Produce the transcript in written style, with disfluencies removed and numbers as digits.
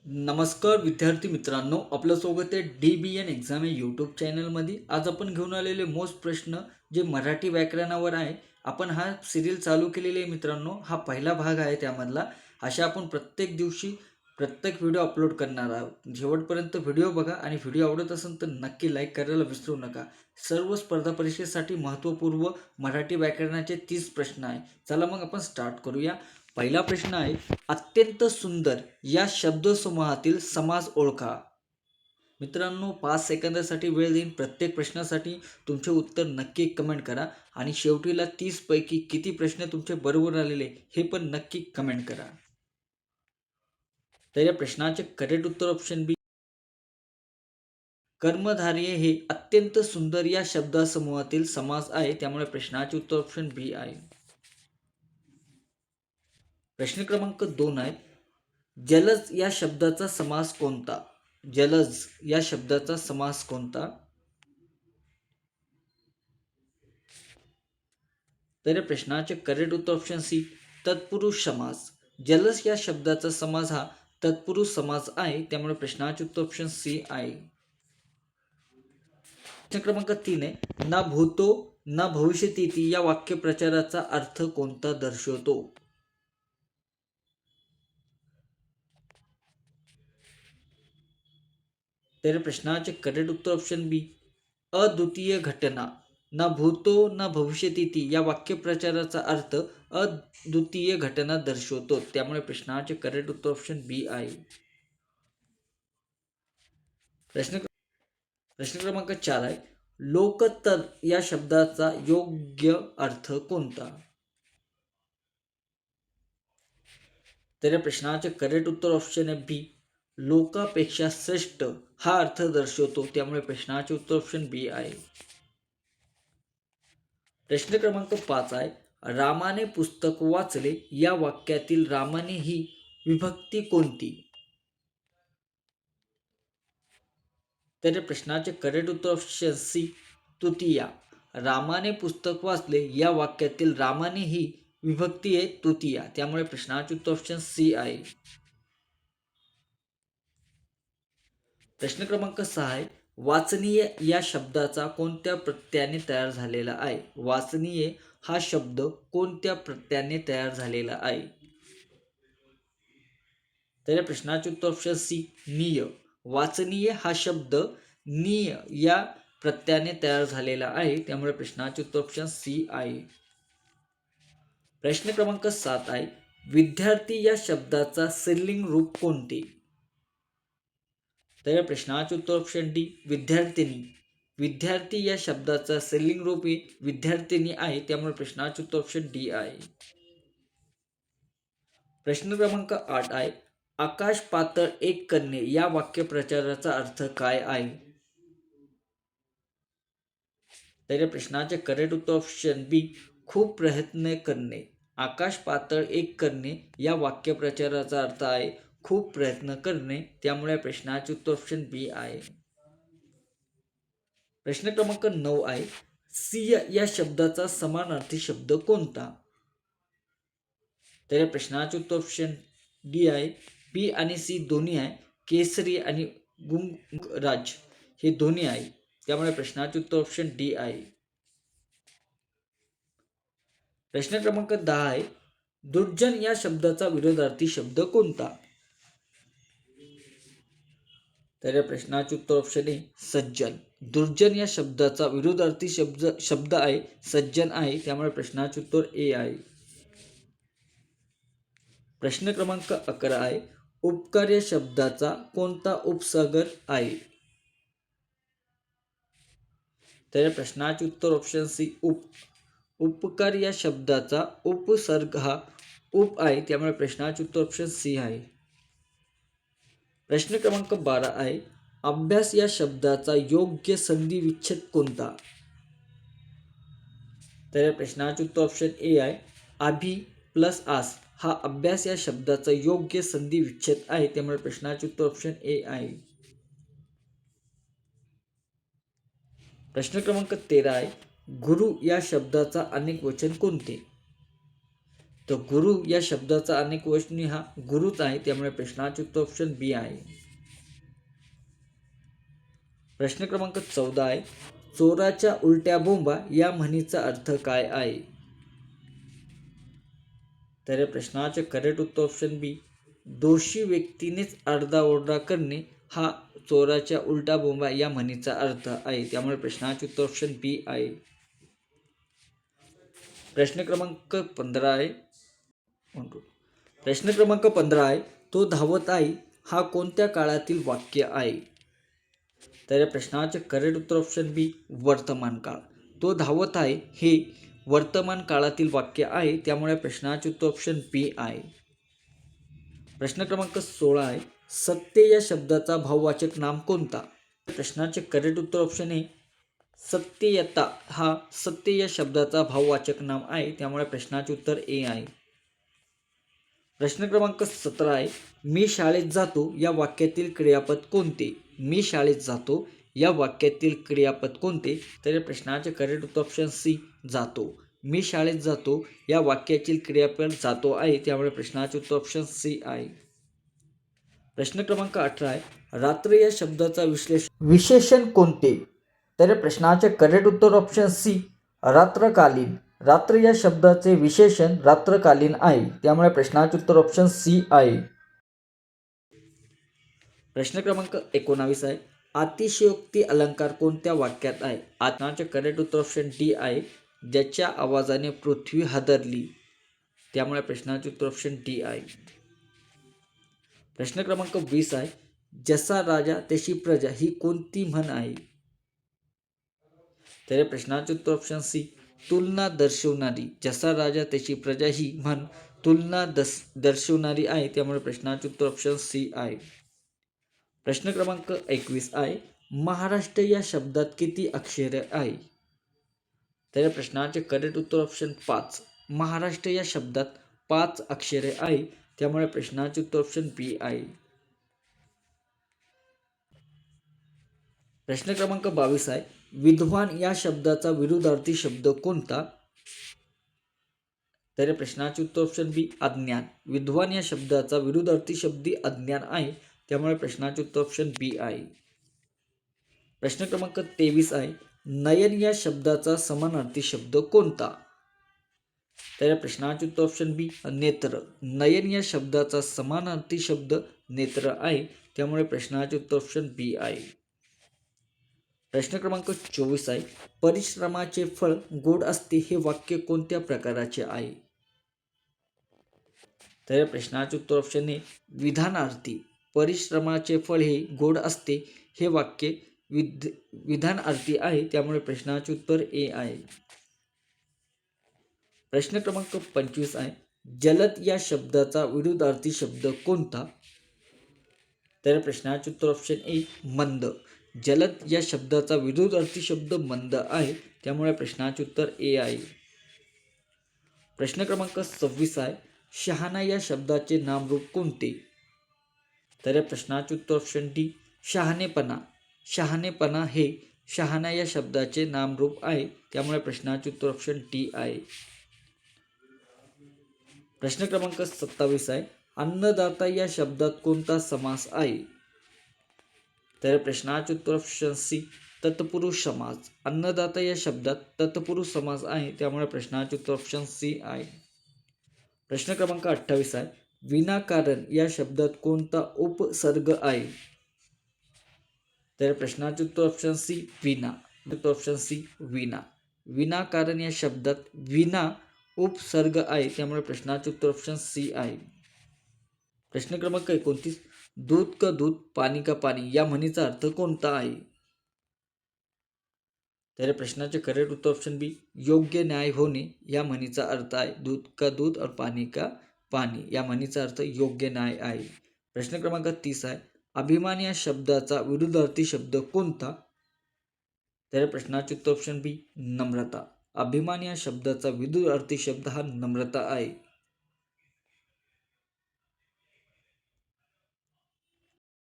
नमस्कार विद्यार्थी मित्रांनो, आपलं स्वागत आहे DBN एक्झाम या यूट्यूब चॅनलमध्ये. आज आपण घेऊन आलेले मोस्ट प्रश्न जे मराठी व्याकरणावर आहे. आपण हा सिरियल चालू केलेली आहे मित्रांनो. हा पहिला भाग आहे त्यामधला. अशा आपण प्रत्येक दिवशी प्रत्येक व्हिडिओ अपलोड करणार आहोत. शेवटपर्यंत व्हिडिओ बघा आणि व्हिडिओ आवडत असेल तर नक्की लाईक करायला विसरू नका. सर्व स्पर्धा परीक्षेसाठी महत्त्वपूर्ण मराठी व्याकरणाचे 30 प्रश्न आहे. चला मग आपण स्टार्ट करूया. पहिला प्रश्न आहे, अत्यंत सुंदर या शब्दसमूहातील समास ओळखा. मित्रांनो 5 सेकंदासाठी वेळ देईन. प्रत्येक प्रश्नासाठी तुमचे उत्तर नक्की कमेंट करा आणि शेवटीला 30 पैकी किती प्रश्न तुमचे बरोबर आलेले हे पण नक्की कमेंट करा. तर या प्रश्नाचे करेक्ट उत्तर ऑप्शन बी. कर्मधारय हे अत्यंत सुंदर या शब्दसमूहातील समास आहे, त्यामुळे प्रश्नाचे उत्तर ऑप्शन बी आहे. प्रश्न क्रमांक 2 आहे, जलज या शब्दाचा समास कोणता? जलज या शब्दाचा समास कोणता? तर या प्रश्नाचे करेक्ट उत्तर ऑप्शन सी, तत्पुरुष समास. जलज या शब्दाचा समास हा तत्पुरुष समास आहे, त्यामुळे प्रश्नाचे उत्तर ऑप्शन सी आहे. प्रश्न क्रमांक 3 आहे, ना भूतो ना भविष्यती या वाक्यप्रचाराचा अर्थ कोणता दर्शवतो? तर प्रश्नाचे करेक्ट उत्तर ऑप्शन बी, अद्वितीय घटना. ना भूतो ना भविष्यती या वाक्यप्रचाराचा अर्थ अद्वितीय घटना दर्शवतो, त्यामुळे प्रश्नाचे करेक्ट उत्तर ऑप्शन बी आहे. प्रश्न क्रमांक 4 आहे, लोकतर या शब्दाचा योग्य अर्थ कोणता? तर या प्रश्नाचे करेक्ट उत्तर ऑप्शन आहे बी, लोकापेक्षा श्रेष्ठ हा अर्थ दर्शवतो, त्यामुळे प्रश्नाचे उत्तर ऑप्शन बी आहे. प्रश्न क्रमांक 5 आहे, रामाने पुस्तक वाचले या वाक्यातील रामाने ही विभक्ती कोणती? तर प्रश्नाचे करेक्ट उत्तर ऑप्शन सी, तृतीया. रामाने पुस्तक वाचले या वाक्यातील रामाने ही विभक्ती आहे तृतीया, त्यामुळे प्रश्नाचे उत्तर ऑप्शन सी आहे. प्रश्न क्रमांक 6 आहे, वाचनीय या शब्दाचा कोणत्या प्रत्ययाने तयार झालेला आहे? वाचनीय हा शब्द कोणत्या प्रत्ययाने तयार झालेला आहे? तर या प्रश्नाचे उत्तर ऑप्शन सी, निय. वाचनीय हा शब्द निय या प्रत्ययाने तयार झालेला आहे, त्यामुळे प्रश्नाचे उत्तर ऑप्शन सी आहे. प्रश्न क्रमांक 7 आहे, विद्यार्थी या शब्दाचा स्त्रीलिंग रूप कोणते? तर या प्रश्नाचे उत्तर ऑप्शन डी, विद्यार्थिनी. विद्यार्थी या शब्दाचा स्त्रीलिंग रूप ही विद्यार्थिनी आहे, त्यामुळे प्रश्नाचे उत्तर ऑप्शन डी आहे. प्रश्न क्रमांक 8 आहे, आकाश पातळ एक करणे या वाक्यप्रचाराचा अर्थ काय आहे? तर या प्रश्नाचे करेक्ट उत्तर ऑप्शन बी, खूप प्रयत्न करणे. आकाश पातळ एक करणे या वाक्यप्रचाराचा अर्थ आहे खूप प्रयत्न करणे, त्यामुळे प्रश्नाचे उत्तर ऑप्शन बी आहे. प्रश्न क्रमांक 9 आहे, सिंह या शब्दाचा समानार्थी शब्द कोणता? तर या प्रश्नाचे उत्तर ऑप्शन डी आहे, बी आणि सी दोन्ही आहे. केसरी आणि गुंगराज हे दोन्ही आहे, त्यामुळे प्रश्नाचे उत्तर ऑप्शन डी आहे. प्रश्न क्रमांक 10 आहे, दुर्जन या शब्दाचा विरोधार्थी शब्द कोणता? तर या प्रश्नाचे उत्तर ऑप्शन ए, सज्जन. दुर्जन या शब्दाचा विरोधार्थी शब्द आहे सज्जन आहे, त्यामुळे प्रश्नाचे उत्तर ए आहे. प्रश्न क्रमांक 11 आहे, उपकार या शब्दाचा कोणता उपसर्ग आहे? तर या प्रश्नाचे उत्तर ऑप्शन सी, उप. उपकार या शब्दाचा उपसर्ग हा उप आहे, त्यामुळे प्रश्नाचे उत्तर ऑप्शन सी आहे. प्रश्न क्रमांक 12 आहे, अभ्यास या शब्दाचा योग्य संधी विच्छेद कोणता? तर या प्रश्नाचे उत्तर ऑप्शन ए आहे, अभि प्लस आस हा अभ्यास या शब्दाचा योग्य संधी विच्छेद आहे, त्यामुळे प्रश्नाचे उत्तर ऑप्शन ए आहे. प्रश्न क्रमांक 13 आहे, गुरु या शब्दाचा अनेक वचन कोणते? तर गुरु या शब्दाचा अनेक वचनी हा गुरुच आहे, त्यामुळे प्रश्नाचे उत्तर ऑप्शन बी आहे. प्रश्न क्रमांक 14 आहे, चोराच्या उलट्या बोंबा या म्हणीचा अर्थ काय आहे? तर या प्रश्नाचे करेक्ट उत्तर ऑप्शन बी, दोषी व्यक्तीनेच आरडाओरडा करणे हा चोराच्या उलटा बोंबा या म्हणीचा अर्थ आहे, त्यामुळे प्रश्नाचे उत्तर ऑप्शन बी आहे. प्रश्न क्रमांक 15 आहे. प्रश्न क्रमांक 15 आहे, तो धावत आहे हा कोणत्या काळातील वाक्य आहे? तर या प्रश्नाचे करेक्ट उत्तर ऑप्शन बी, वर्तमान काळ. तो धावत आहे हे वर्तमान काळातील वाक्य आहे, त्यामुळे प्रश्नाचे उत्तर ऑप्शन बी आहे. प्रश्न क्रमांक 16 आहे, सत्य या शब्दाचा भाववाचक नाम कोणता? प्रश्नाचे करेक्ट उत्तर ऑप्शन ए, सत्ययता हा सत्य या शब्दाचा भाववाचक नाम आहे, त्यामुळे प्रश्नाचे उत्तर ए आहे. प्रश्न क्रमांक 17 आहे, मी शाळेत जातो या वाक्यातील क्रियापद कोणते? मी शाळेत जातो या वाक्यातील क्रियापद कोणते? तर या प्रश्नाचे करेक्ट उत्तर ऑप्शन सी, जातो. मी शाळेत जातो या वाक्यातील क्रियापद जातो आहे, त्यामुळे प्रश्नाचे उत्तर ऑप्शन सी आहे. प्रश्न क्रमांक 18 आहे, रात्र या शब्दाचा विशेषण कोणते? तर या प्रश्नाचे करेक्ट उत्तर ऑप्शन सी, रात्रकालीन. रात्र या शब्दाचे विशेषण रात्रकालीन आहे, त्यामुळे प्रश्नाचे उत्तर ऑप्शन सी आहे. प्रश्न क्रमांक 19 आहे, अतिशयोक्ती अलंकार कोणत्या वाक्यात आहे? आत्माचे करेक्ट उत्तर ऑप्शन डी आहे, ज्याच्या आवाजाने पृथ्वी हादरली, त्यामुळे प्रश्नाचे उत्तर ऑप्शन डी आहे. प्रश्न क्रमांक 20 आहे, जसा राजा तशी प्रजा ही कोणती म्हण आहे? तर या प्रश्नाचे उत्तर ऑप्शन सी, तुलना दर्शवणारी. जसा राजा तशी प्रजा ही म्हण तुलना दर्शवणारी आहे, त्यामुळे प्रश्नाचे उत्तर ऑप्शन सी आहे. प्रश्न क्रमांक 21 आहे, महाराष्ट्र या शब्दात किती अक्षरे आहे? तर या प्रश्नाचे करेक्ट उत्तर ऑप्शन 5. महाराष्ट्र या शब्दात 5 अक्षरे आहे, त्यामुळे प्रश्नाचे उत्तर ऑप्शन बी आहे. प्रश्न क्रमांक 22 आहे, विद्वान या शब्दाचा विरुद्धार्थी शब्द कोणता? तर या प्रश्नाचे उत्तर ऑप्शन बी, अज्ञान. विद्वान या शब्दाचा विरुद्धार्थी शब्द अज्ञान आहे, त्यामुळे प्रश्नाचे उत्तर ऑप्शन बी आहे. प्रश्न क्रमांक 23 आहे, नयन या शब्दाचा समानार्थी शब्द कोणता? तर या प्रश्नाचे उत्तर ऑप्शन बी, नेत्र. नयन या शब्दाचा समानार्थी शब्द नेत्र आहे, त्यामुळे प्रश्नाचे उत्तर ऑप्शन बी आहे. प्रश्न क्रमांक 24 आहे, परिश्रमाचे फळ गोड असते हे वाक्य कोणत्या प्रकाराचे आहे? तर या प्रश्नाचे उत्तर ऑप्शन ए, विधानार्थी. परिश्रमाचे फळ हे गोड असते हे वाक्य विधानार्थी आहे, त्यामुळे प्रश्नाचे उत्तर ए आहे. प्रश्न क्रमांक 25 आहे, जलद या शब्दाचा विरुद्धार्थी शब्द कोणता? तर प्रश्नाचे उत्तर ऑप्शन ए, मंद. जलद या शब्दाचा विरुद्धार्थी शब्द मंद आहे, त्यामुळे प्रश्नाचे उत्तर ए आहे. प्रश्न क्रमांक 26 आहे, शहाणा या शब्दाचे नामरूप कोणते? तर या प्रश्नाचे उत्तर ऑप्शन डी, शहाणेपणा. शहाणेपणा हे शहाणा या शब्दाचे नामरूप आहे, त्यामुळे प्रश्नाचे उत्तर ऑप्शन डी आहे. प्रश्न क्रमांक 27 आहे, अन्नदाता या शब्दात कोणता समास आहे? तर प्रश्नाचे उत्तर ऑप्शन सी, तत्पुरुष समास. अन्नदाता या शब्दात तत्पुरुष समास आहे, त्यामुळे प्रश्नाचे उत्तर ऑप्शन सी आहे. प्रश्न क्रमांक 28 आहे, विनाकारण या शब्दात कोणता उपसर्ग आहे? तर प्रश्नाचे उत्तर ऑप्शन सी, विना. उत्तर ऑप्शन सी, विना. विनाकारण या शब्दात विना उपसर्ग आहे, त्यामुळे प्रश्नाचे उत्तर ऑप्शन सी आहे. प्रश्न क्रमांक 29, दूध का दूध पाणी का पाणी या म्हणीचा अर्थ कोणता आहे? तर प्रश्नाचे करेक्ट उत्तर ऑप्शन बी, योग्य न्याय होणे या म्हणीचा अर्थ आहे. दूध का दूध और पाणी का पाणी या म्हणीचा अर्थ योग्य न्याय आहे. प्रश्न क्रमांक 30 आहे, अभिमान या शब्दाचा विरुद्धार्थी शब्द कोणता? तर प्रश्नाचे उत्तर ऑप्शन बी, नम्रता. अभिमान या शब्दाचा विरुद्धार्थी शब्द हा नम्रता आहे.